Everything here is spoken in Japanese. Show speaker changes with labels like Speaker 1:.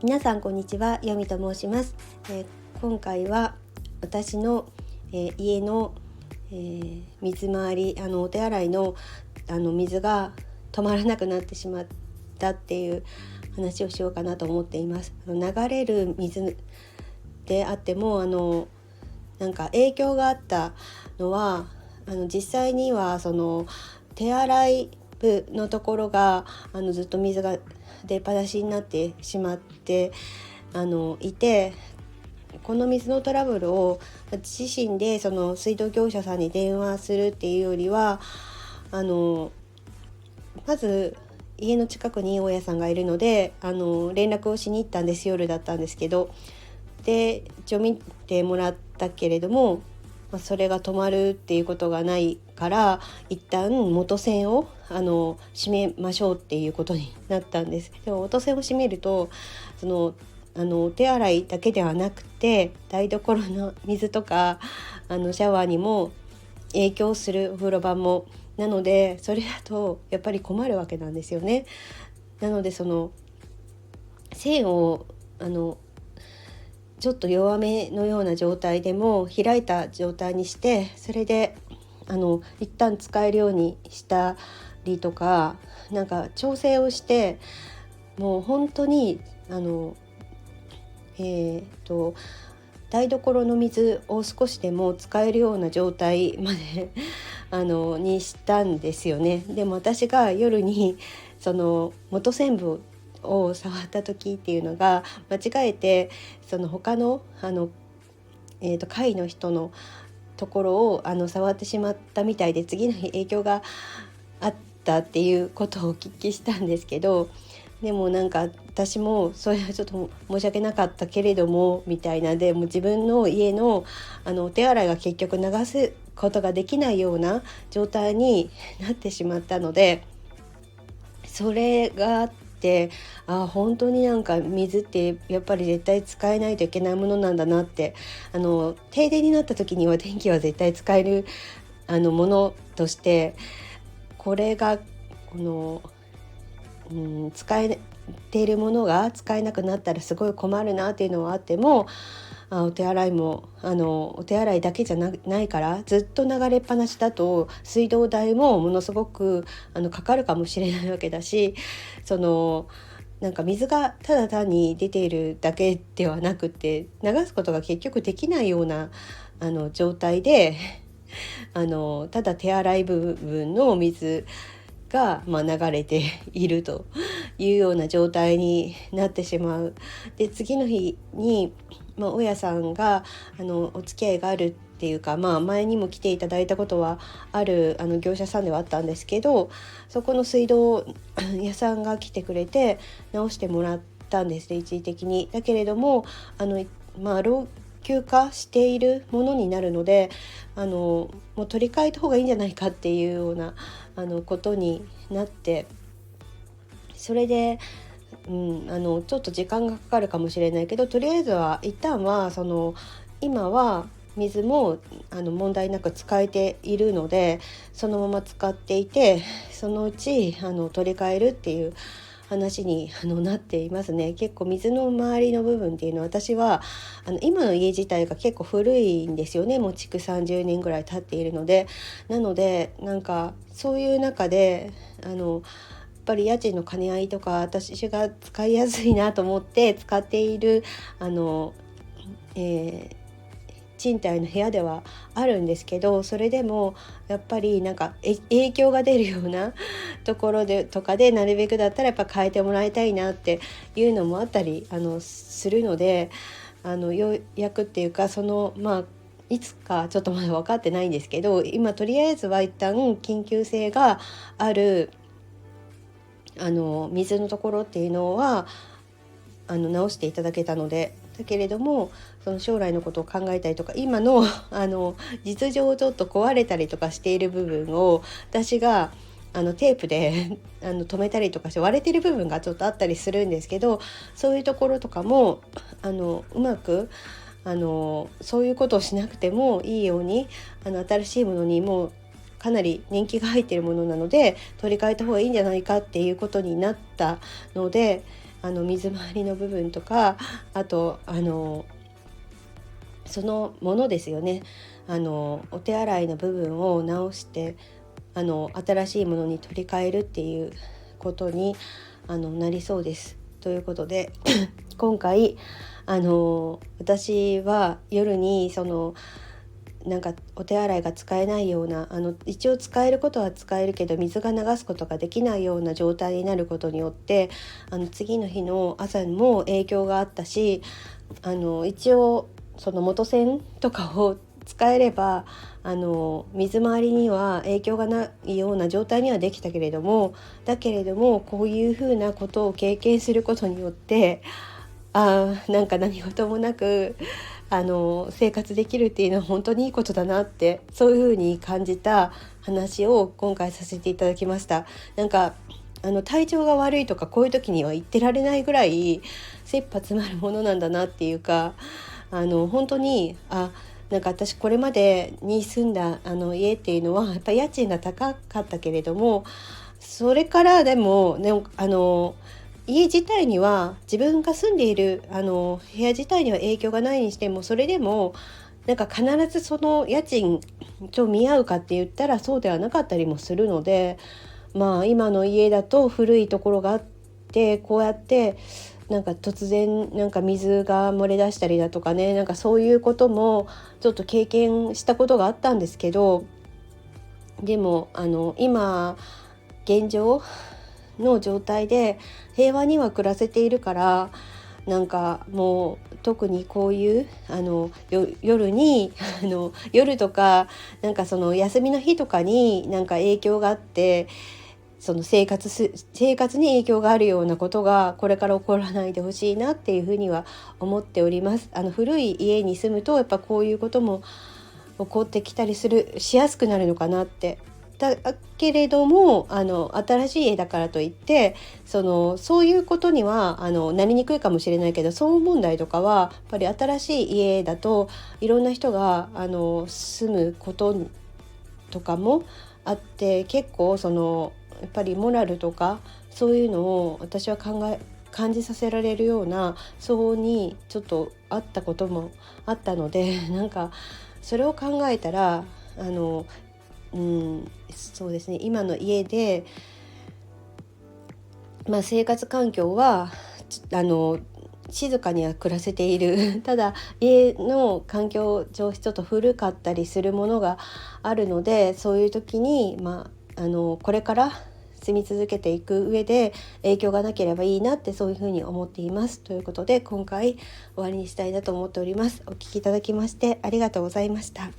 Speaker 1: 皆さんこんにちは、よみと申します。今回は私の、家の、水回りお手洗いの水が止まらなくなってしまったっていう話をしようかなと思っています。流れる水であってもなんか影響があったのは実際にはその手洗い部のところがずっと水が出っ放しになってしまっていて、この水のトラブルを自身でその水道業者さんに電話するっていうよりはまず家の近くに大家さんがいるので連絡をしに行ったんです。夜だったんですけど、で一応見てもらったけれども、それが止まるっていうことがないから一旦元栓を閉めましょうっていうことになったんです。でも元栓を閉めるとお手洗いだけではなくて台所の水とかシャワーにも影響する、お風呂場もなので、それだとやっぱり困るわけなんですよね。なのでその栓をちょっと弱めのような状態でも開いた状態にして、それで一旦使えるようにしたりとか、なんか調整をして、もう本当に台所の水を少しでも使えるような状態までにしたんですよね。でも私が夜にその元栓部を触った時っていうのが間違えてその他の会の人のところを触ってしまったみたいで、次の日影響があったっていうことをお聞きしたんですけど、でもなんか私もそれはちょっと申し訳なかったけれどもみたいな、でも自分の家のお手洗いが結局流すことができないような状態になってしまったので、それがあって、本当になんか水ってやっぱり絶対使えないといけないものなんだなって、停電になった時には電気は絶対使えるものとして、これが使えているものが使えなくなったらすごい困るなっていうのはあっても、お手洗いもお手洗いだけじゃないから、ずっと流れっぱなしだと水道代もものすごくかかるかもしれないわけだし、なんか水がただ単に出ているだけではなくて、流すことが結局できないような状態でただ手洗い部分の水が、流れているというような状態になってしまう。で次の日に、大家さんがお付き合いがあるっていうか、前にも来ていただいたことはある業者さんではあったんですけど、そこの水道屋さんが来てくれて直してもらったんですね、一時的に。だけれども老朽化しているものになるのでもう取り替えた方がいいんじゃないかっていうようなことになって、それで、ちょっと時間がかかるかもしれないけど、とりあえずは一旦は今は水も問題なく使えているので、そのまま使っていて、そのうち取り替えるっていう話になっていますね。結構水の周りの部分っていうのは、私は今の家自体が結構古いんですよね。もう築30年ぐらい経っているので、なのでなんかそういう中でやっぱり家賃の兼ね合いとか、私が使いやすいなと思って使っている賃貸の部屋ではあるんですけど、それでもやっぱりなんか影響が出るようなところでとかで、なるべくだったらやっぱ変えてもらいたいなっていうのもあったりするので、ようやくっていうかいつかちょっとまだ分かってないんですけど、今とりあえずは一旦緊急性がある水のところっていうのは直していただけたので、だけれどもその将来のことを考えたりとか、今の実情ちょっと壊れたりとかしている部分を私がテープで留めたりとかして、割れてる部分がちょっとあったりするんですけど、そういうところとかもうまくそういうことをしなくてもいいように新しいものにもうかなり年季が入っているものなので取り替えた方がいいんじゃないかっていうことになったので、水回りの部分とか、あとそのものですよね。お手洗いの部分を直して新しいものに取り替えるっていうことになりそうです。ということで今回私は夜になんかお手洗いが使えないような一応使えることは使えるけど水が流すことができないような状態になることによって次の日の朝にも影響があったし、一応その元栓とかを使えれば水回りには影響がないような状態にはできたけれども、こういうふうなことを経験することによってなんか何事もなく生活できるっていうのは本当にいいことだなって、そういうふうに感じた話を今回させていただきました。なんか体調が悪いとかこういう時には言ってられないぐらい切羽詰まるものなんだなっていうか、本当になんか私これまでに住んだ家っていうのはやっぱり家賃が高かったけれども、それからでもね家自体には自分が住んでいる部屋自体には影響がないにしても、それでもなんか必ずその家賃と見合うかって言ったらそうではなかったりもするので、今の家だと古いところがあってこうやってなんか突然なんか水が漏れ出したりだとかね、なんかそういうこともちょっと経験したことがあったんですけど、でも今現状の状態で平和には暮らせているから、なんかもう特にこういう夜に夜とかなんかその休みの日とかになんか影響があって、その生活に影響があるようなことがこれから起こらないでほしいなっていうふうには思っております。古い家に住むとやっぱこういうことも起こってきたりしやすくなるのかなって。だけれども新しい家だからといってそういうことにはなりにくいかもしれないけど、騒音問題とかはやっぱり新しい家だといろんな人が住むこととかもあって、結構やっぱりモラルとかそういうのを私は感じさせられるような騒音にちょっとあったこともあったのでなんかそれを考えたらそうですね、今の家で、生活環境は静かには暮らせているただ家の環境上ちょっと古かったりするものがあるので、そういう時に、これから住み続けていく上で影響がなければいいなってそういうふうに思っています。ということで今回終わりにしたいなと思っております。お聞きいただきましてありがとうございました。